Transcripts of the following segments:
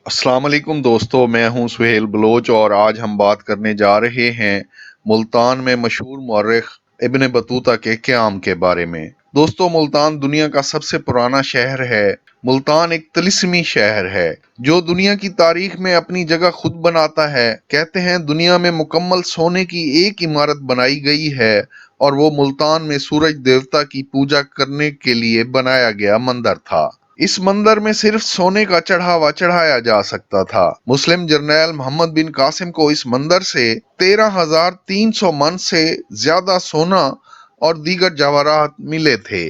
अस्सलाम वालेकुम दोस्तों, मैं हूं सुहेल बलोच और आज हम बात करने जा रहे हैं मुल्तान में मशहूर मौर्रिख इब्न बतूता के क़याम के बारे में। दोस्तों, मुल्तान दुनिया का सबसे पुराना शहर है। मुल्तान एक तिलिस्मी शहर है जो दुनिया की तारीख में अपनी जगह खुद बनाता है। कहते हैं दुनिया में मुकम्मल सोने की एक इमारत बनाई गई है और वो मुल्तान में सूरज देवता की पूजा करने के लिए बनाया गया मंदिर था। इस मंदिर में सिर्फ सोने का चढ़ावा चढ़ाया जा सकता था। मुस्लिम जर्नैल मोहम्मद बिन कासिम को इस मंदिर से 13,300 मन से ज्यादा सोना और दीगर जवाहरात मिले थे,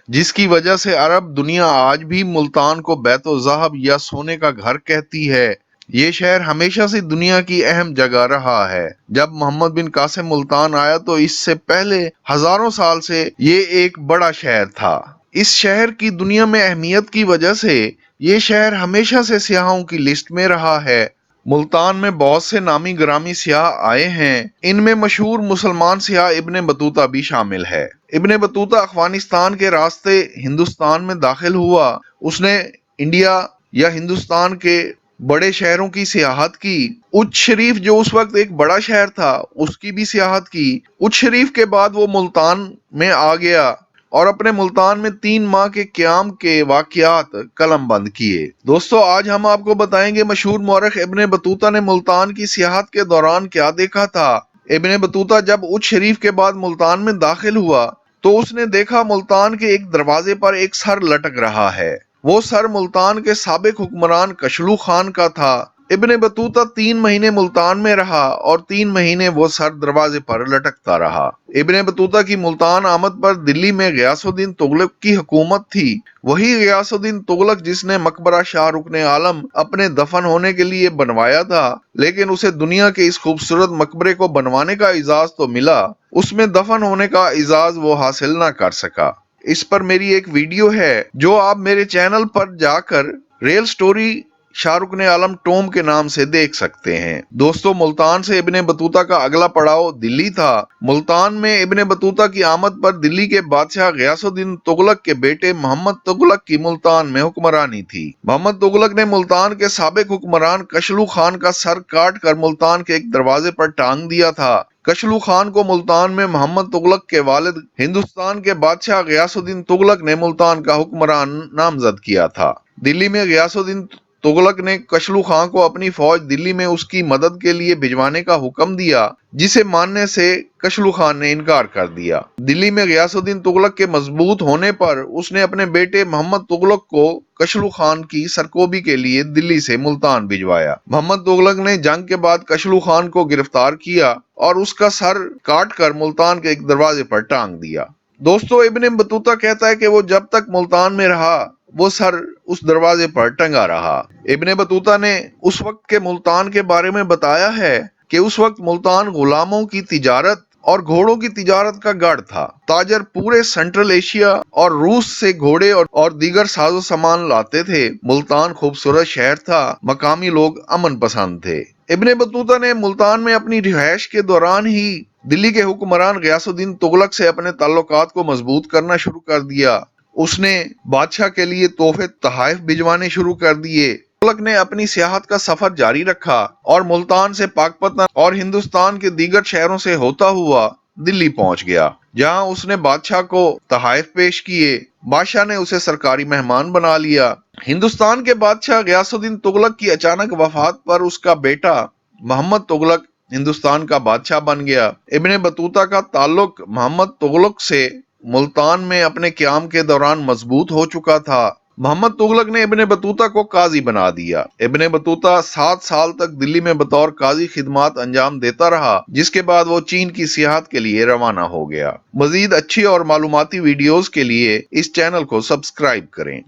जिसकी वजह से अरब दुनिया आज भी मुल्तान को बैतो ज़हब या सोने का घर कहती है। ये शहर हमेशा से दुनिया की अहम जगह रहा है। जब मोहम्मद बिन कासिम मुल्तान आया तो इससे पहले हजारों साल से ये एक बड़ा शहर था। इस शहर की दुनिया में अहमियत की वजह से ये शहर हमेशा से सियाहों की लिस्ट में रहा है। मुल्तान में बहुत से नामी ग्रामी सियाह आए हैं। इनमें मशहूर मुसलमान सियाह इब्ने बतूता भी शामिल है। इब्ने बतूता अफगानिस्तान के रास्ते हिंदुस्तान में दाखिल हुआ। उसने इंडिया या हिंदुस्तान के बड़े शहरों की सियाहत की। उच शरीफ जो उस वक्त एक बड़ा शहर था उसकी भी सियाहत की। उच शरीफ के बाद वो मुल्तान में आ गया और अपने मुल्तान में 3 माह के क़याम के वाक़यात कलम बंद किए। दोस्तों, आज हम आपको बताएंगे मशहूर मौरख इब्ने बतूता ने मुल्तान की सियाहत के दौरान क्या देखा था। इब्ने बतूता जब उच शरीफ के बाद मुल्तान में दाखिल हुआ तो उसने देखा मुल्तान के एक दरवाजे पर एक सर लटक रहा है। वो सर मुल्तान के साबिक हुक्मरान कशलू खान का था। इब्ने बतूता 3 महीने मुल्तान में रहा और 3 महीने वो सर दरवाजे पर लटकता रहा। इब्ने बतूता की मुल्तान आमद पर दिल्ली में गियासुद्दीन तुगलक की हुकूमत थी। वही गियासुद्दीन तुगलक जिसने मकबरा शाह रुकने आलम अपने दफन होने के लिए बनवाया था, लेकिन उसे दुनिया के इस खूबसूरत मकबरे को बनवाने का इजाज तो मिला, उसमें दफन होने का इजाज वो हासिल ना कर सका। इस पर मेरी एक वीडियो है जो आप मेरे चैनल पर जाकर रियल स्टोरी शाहरुख ने आलम टोम के नाम से देख सकते हैं। दोस्तों, मुल्तान से इब्ने बतूता का अगला पड़ाव दिल्ली था। मुल्तान में इब्ने बतूता की आमद पर दिल्ली के बादशाह गियासुद्दीन तुगलक के बेटे मोहम्मद तुगलक की मुल्तान में हुक्मरानी थी। मोहम्मद तुगलक ने मुल्तान के साबिक हुक्मरान कशलू खान का सर काट कर मुल्तान के एक दरवाजे पर टांग दिया था। कशलू खान को मुल्तान में मोहम्मद तुगलक के वालिद हिंदुस्तान के बादशाह गियासुद्दीन तुगलक ने मुल्तान का हुक्मरान नामजद किया था। दिल्ली में गियासुद्दीन तुगलक ने कशलू खान को अपनी फौज दिल्ली में उसकी मदद के लिए भिजवाने का हुक्म दिया, जिसे मानने से कशलू खान ने इनकार कर दिया। दिल्ली में गियासुद्दीन तुगलक के मजबूत होने पर उसने अपने बेटे मोहम्मद तुगलक को कशलू खान की सरकोबी के लिए दिल्ली से मुल्तान भिजवाया। मोहम्मद तुगलक ने जंग के बाद कशलू खान को गिरफ्तार किया और उसका सर काट कर मुल्तान के एक दरवाजे पर टांग दिया। दोस्तों, इब्ने बतूता कहता है कि वो जब तक मुल्तान में रहा वो सर उस दरवाजे पर टंगा रहा। इब्ने बतूता ने उस वक्त के मुल्तान के बारे में बताया है कि उस वक्त मुल्तान गुलामों की तिजारत और घोड़ों की तिजारत का गढ़ था। ताजर पूरे सेंट्रल एशिया और रूस से घोड़े और दीगर साजो सामान लाते थे। मुल्तान खूबसूरत शहर था। मकामी लोग अमन पसंद थे। इब्ने बतूता ने मुल्तान में अपनी रिहाइश के दौरान ही दिल्ली के हुक्मरान गियासुद्दीन तुगलक से अपने ताल्लुकात को मजबूत करना शुरू कर दिया। उसने बादशाह के लिए तोहफे तहाइफ भिजवाने शुरू कर दिए। तुगलक ने अपनी सियाहत का सफर जारी रखा और मुल्तान से पाकपतन और हिंदुस्तान के दीगर शहरों से होता हुआ दिल्ली पहुंच गया, जहां उसने बादशाह को तहाइफ पेश किए। बादशाह ने उसे सरकारी मेहमान बना लिया। हिंदुस्तान के बादशाह गियासुद्दीन तुगलक की अचानक वफात पर उसका बेटा मोहम्मद तुगलक हिंदुस्तान का बादशाह बन गया। इब्ने बतूता का ताल्लुक मोहम्मद तुगलक से मुल्तान में अपने क़याम के दौरान मजबूत हो चुका था। मोहम्मद तुगलक ने इब्ने बतूता को काजी बना दिया। इब्ने बतूता 7 साल तक दिल्ली में बतौर काजी खिदमात अंजाम देता रहा, जिसके बाद वो चीन की सियाहत के लिए रवाना हो गया। मजीद अच्छी और मालूमाती वीडियोस के लिए इस चैनल को सब्सक्राइब करें।